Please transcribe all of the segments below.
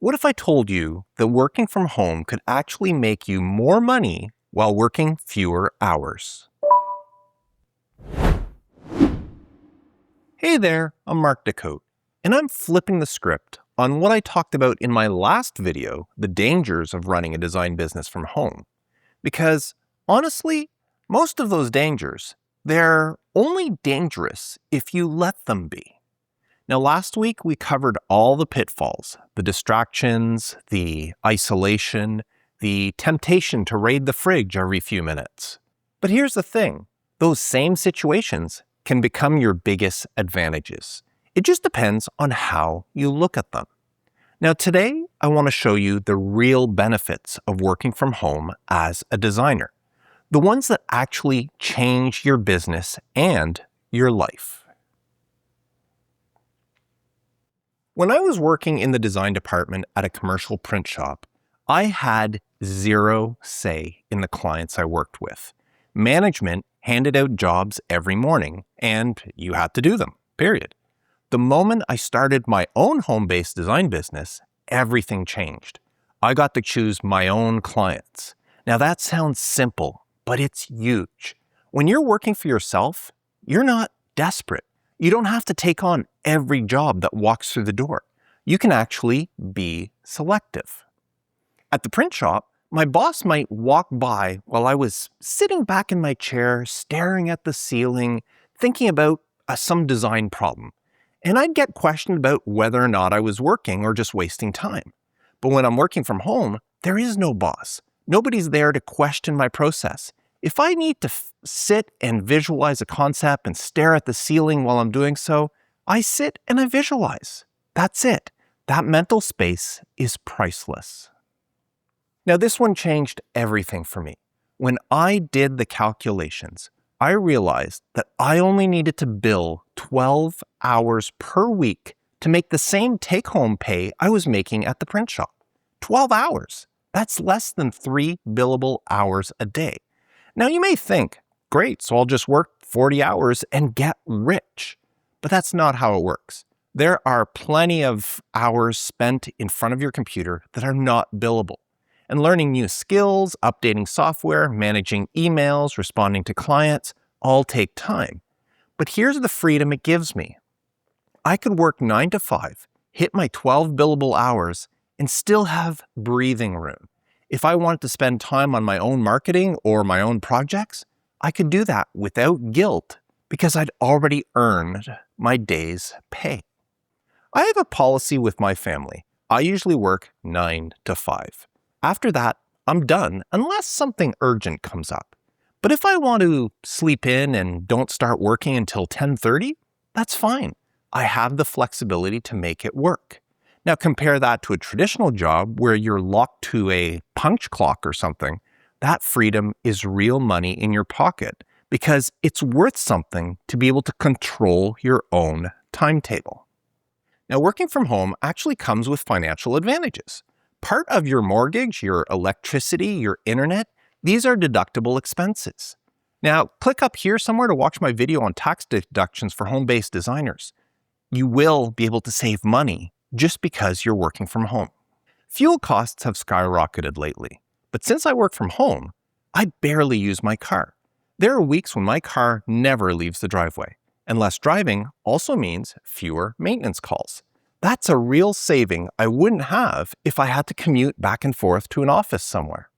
What if I told you that working from home could actually make you more money while working fewer hours? Hey there, I'm Mark Decote, and I'm flipping the script on what I talked about in my last video, the dangers of running a design business from home. Because honestly, most of those dangers, they're only dangerous if you let them be. Now, last week we covered all the pitfalls, the distractions, the isolation, the temptation to raid the fridge every few minutes. But here's the thing, those same situations can become your biggest advantages. It just depends on how you look at them. Now, today I want to show you the real benefits of working from home as a designer, the ones that actually change your business and your life. When I was working in the design department at a commercial print shop, I had zero say in the clients I worked with. Management handed out jobs every morning, and you had to do them, period. The moment I started my own home-based design business, everything changed. I got to choose my own clients. Now that sounds simple, but it's huge. When you're working for yourself, you're not desperate. You don't have to take on every job that walks through the door. You can actually be selective. At the print shop, my boss might walk by while I was sitting back in my chair, staring at the ceiling, thinking about some design problem. And I'd get questioned about whether or not I was working or just wasting time. But when I'm working from home, there is no boss. Nobody's there to question my process. If I need to sit and visualize a concept and stare at the ceiling while I'm doing so, I sit and I visualize. That's it. That mental space is priceless. Now, this one changed everything for me. When I did the calculations, I realized that I only needed to bill 12 hours per week to make the same take-home pay I was making at the print shop. 12 hours. That's less than 3 billable hours a day. Now you may think, great, so I'll just work 40 hours and get rich. But that's not how it works. There are plenty of hours spent in front of your computer that are not billable. And learning new skills, updating software, managing emails, responding to clients, all take time. But here's the freedom it gives me. I could work 9 to 5, hit my 12 billable hours, and still have breathing room. If I wanted to spend time on my own marketing or my own projects, I could do that without guilt because I'd already earned my day's pay. I have a policy with my family. I usually work 9 to 5. After that, I'm done unless something urgent comes up. But if I want to sleep in and don't start working until 10:30, that's fine. I have the flexibility to make it work. Now compare that to a traditional job where you're locked to a punch clock or something. That freedom is real money in your pocket because it's worth something to be able to control your own timetable. Now, working from home actually comes with financial advantages. Part of your mortgage, your electricity, your internet, these are deductible expenses. Now, click up here somewhere to watch my video on tax deductions for home-based designers. You will be able to save money just because you're working from home. Fuel costs have skyrocketed lately, but since I work from home, I barely use my car. There are weeks when my car never leaves the driveway, and less driving also means fewer maintenance calls. That's a real saving I wouldn't have if I had to commute back and forth to an office somewhere.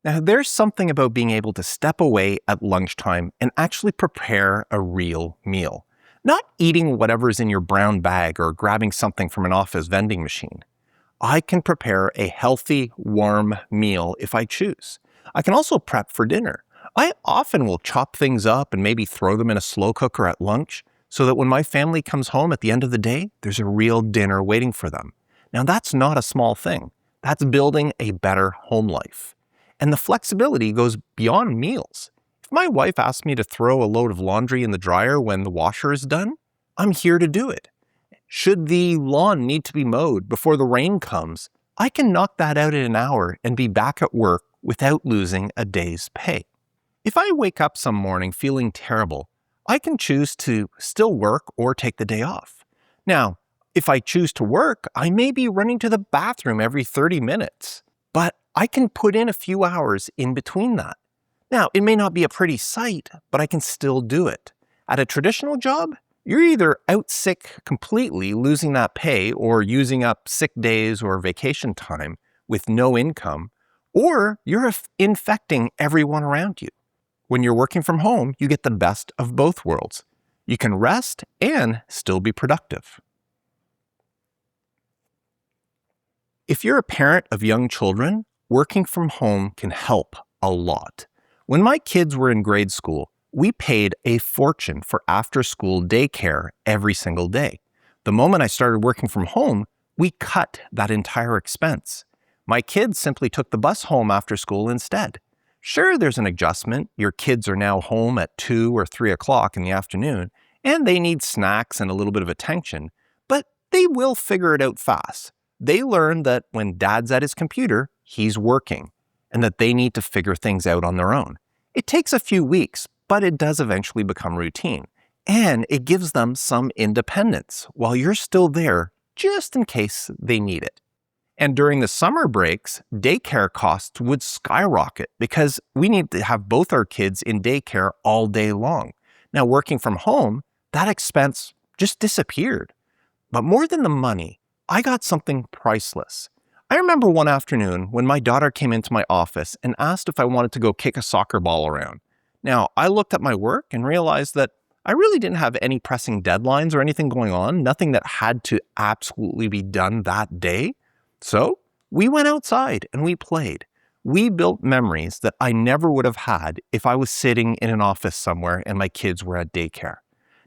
Now, there's something about being able to step away at lunchtime and actually prepare a real meal. Not eating whatever's in your brown bag or grabbing something from an office vending machine. I can prepare a healthy, warm meal if I choose. I can also prep for dinner. I often will chop things up and maybe throw them in a slow cooker at lunch so that when my family comes home at the end of the day, there's a real dinner waiting for them. Now that's not a small thing. That's building a better home life. And the flexibility goes beyond meals. If my wife asks me to throw a load of laundry in the dryer when the washer is done, I'm here to do it. Should the lawn need to be mowed before the rain comes, I can knock that out in an hour and be back at work without losing a day's pay. If I wake up some morning feeling terrible, I can choose to still work or take the day off. Now, if I choose to work, I may be running to the bathroom every 30 minutes, but I can put in a few hours in between that. Now, it may not be a pretty sight, but I can still do it. At a traditional job, you're either out sick completely, losing that pay, or using up sick days or vacation time with no income, or you're infecting everyone around you. When you're working from home, you get the best of both worlds. You can rest and still be productive. If you're a parent of young children, working from home can help a lot. When my kids were in grade school, we paid a fortune for after-school daycare every single day. The moment I started working from home, we cut that entire expense. My kids simply took the bus home after school instead. Sure, there's an adjustment. Your kids are now home at 2 or 3 o'clock in the afternoon, and they need snacks and a little bit of attention, but they will figure it out fast. They learn that when dad's at his computer, he's working, and that they need to figure things out on their own. It takes a few weeks, but it does eventually become routine, and it gives them some independence while you're still there just in case they need it. And during the summer breaks, daycare costs would skyrocket because we need to have both our kids in daycare all day long. Now, working from home, that expense just disappeared. But more than the money, I got something priceless. I remember one afternoon when my daughter came into my office and asked if I wanted to go kick a soccer ball around. Now, I looked at my work and realized that I really didn't have any pressing deadlines or anything going on, nothing that had to absolutely be done that day. So we went outside and we played. We built memories that I never would have had if I was sitting in an office somewhere and my kids were at daycare.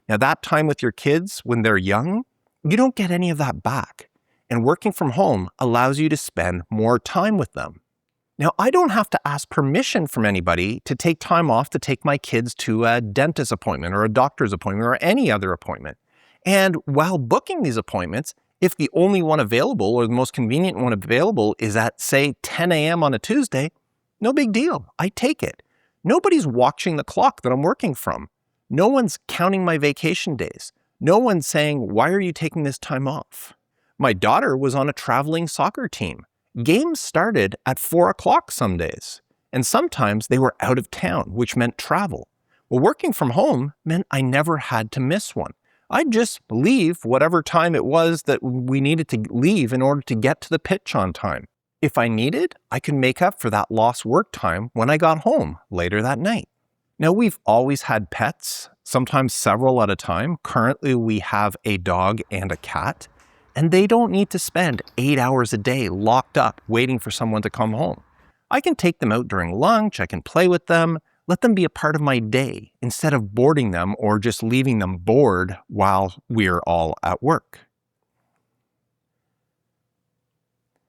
Now, that time with your kids when they're young, you don't get any of that back. And working from home allows you to spend more time with them. Now, I don't have to ask permission from anybody to take time off to take my kids to a dentist appointment or a doctor's appointment or any other appointment. And while booking these appointments, if the only one available or the most convenient one available is at, say, 10 a.m. on a Tuesday, no big deal. I take it. Nobody's watching the clock that I'm working from. No one's counting my vacation days. No one's saying, why are you taking this time off? My daughter was on a traveling soccer team. Games started at 4 o'clock some days, and sometimes they were out of town, which meant travel. Well, working from home meant I never had to miss one. I'd just leave whatever time it was that we needed to leave in order to get to the pitch on time. If I needed, I could make up for that lost work time when I got home later that night. Now, we've always had pets, sometimes several at a time. Currently, we have a dog and a cat, and they don't need to spend 8 hours a day locked up waiting for someone to come home. I can take them out during lunch, I can play with them, let them be a part of my day instead of boarding them or just leaving them bored while we're all at work.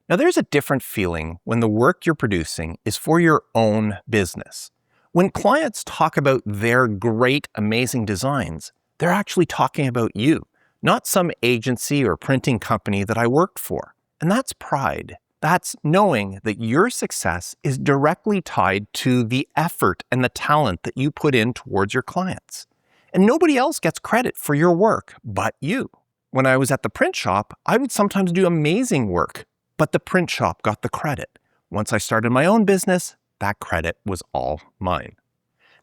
Now, there's a different feeling when the work you're producing is for your own business. When clients talk about their great, amazing designs, they're actually talking about you, not some agency or printing company that I worked for. And that's pride. That's knowing that your success is directly tied to the effort and the talent that you put in towards your clients. And nobody else gets credit for your work but you. When I was at the print shop, I would sometimes do amazing work, but the print shop got the credit. Once I started my own business, that credit was all mine.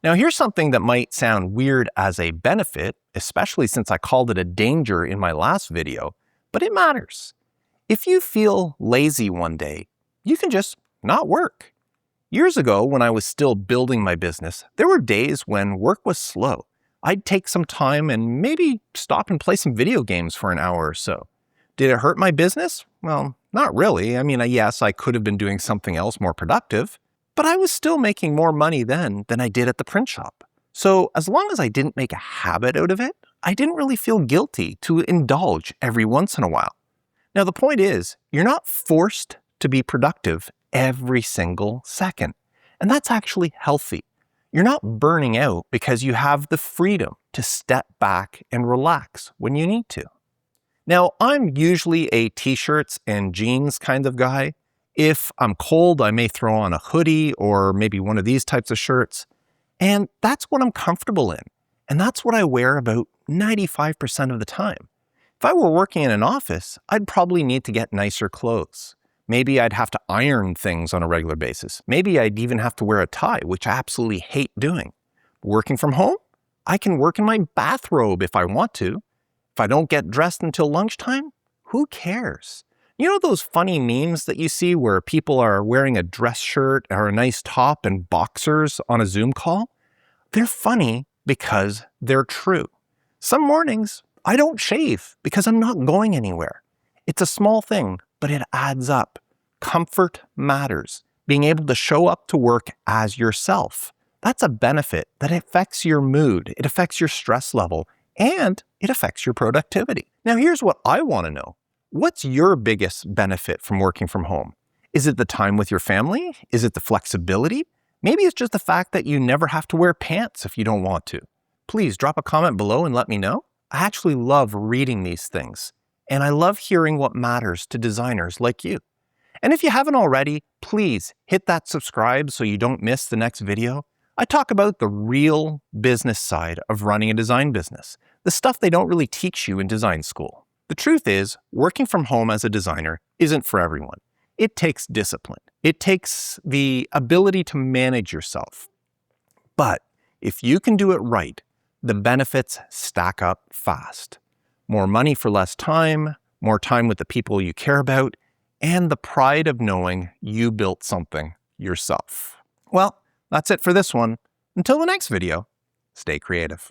Now, here's something that might sound weird as a benefit, especially since I called it a danger in my last video, but it matters. If you feel lazy one day, you can just not work. Years ago, when I was still building my business, there were days when work was slow. I'd take some time and maybe stop and play some video games for an hour or so. Did it hurt my business? Well, not really. I mean, yes, I could have been doing something else more productive, but I was still making more money then than I did at the print shop. So as long as I didn't make a habit out of it, I didn't really feel guilty to indulge every once in a while. Now, the point is, you're not forced to be productive every single second. And that's actually healthy. You're not burning out because you have the freedom to step back and relax when you need to. Now, I'm usually a t-shirts and jeans kind of guy. If I'm cold, I may throw on a hoodie or maybe one of these types of shirts. And that's what I'm comfortable in. And that's what I wear about 95% of the time. If I were working in an office, I'd probably need to get nicer clothes. Maybe I'd have to iron things on a regular basis. Maybe I'd even have to wear a tie, which I absolutely hate doing. Working from home? I can work in my bathrobe if I want to. If I don't get dressed until lunchtime, who cares? You know those funny memes that you see where people are wearing a dress shirt or a nice top and boxers on a Zoom call? They're funny because they're true. Some mornings, I don't shave because I'm not going anywhere. It's a small thing, but it adds up. Comfort matters. Being able to show up to work as yourself. That's a benefit that affects your mood, it affects your stress level, and it affects your productivity. Now, here's what I want to know. What's your biggest benefit from working from home? Is it the time with your family? Is it the flexibility? Maybe it's just the fact that you never have to wear pants if you don't want to. Please drop a comment below and let me know. I actually love reading these things, and I love hearing what matters to designers like you. And if you haven't already, please hit that subscribe so you don't miss the next video. I talk about the real business side of running a design business, the stuff they don't really teach you in design school. The truth is, working from home as a designer isn't for everyone. It takes discipline. It takes the ability to manage yourself. But if you can do it right, the benefits stack up fast. More money for less time, more time with the people you care about, and the pride of knowing you built something yourself. Well, that's it for this one. Until the next video, stay creative.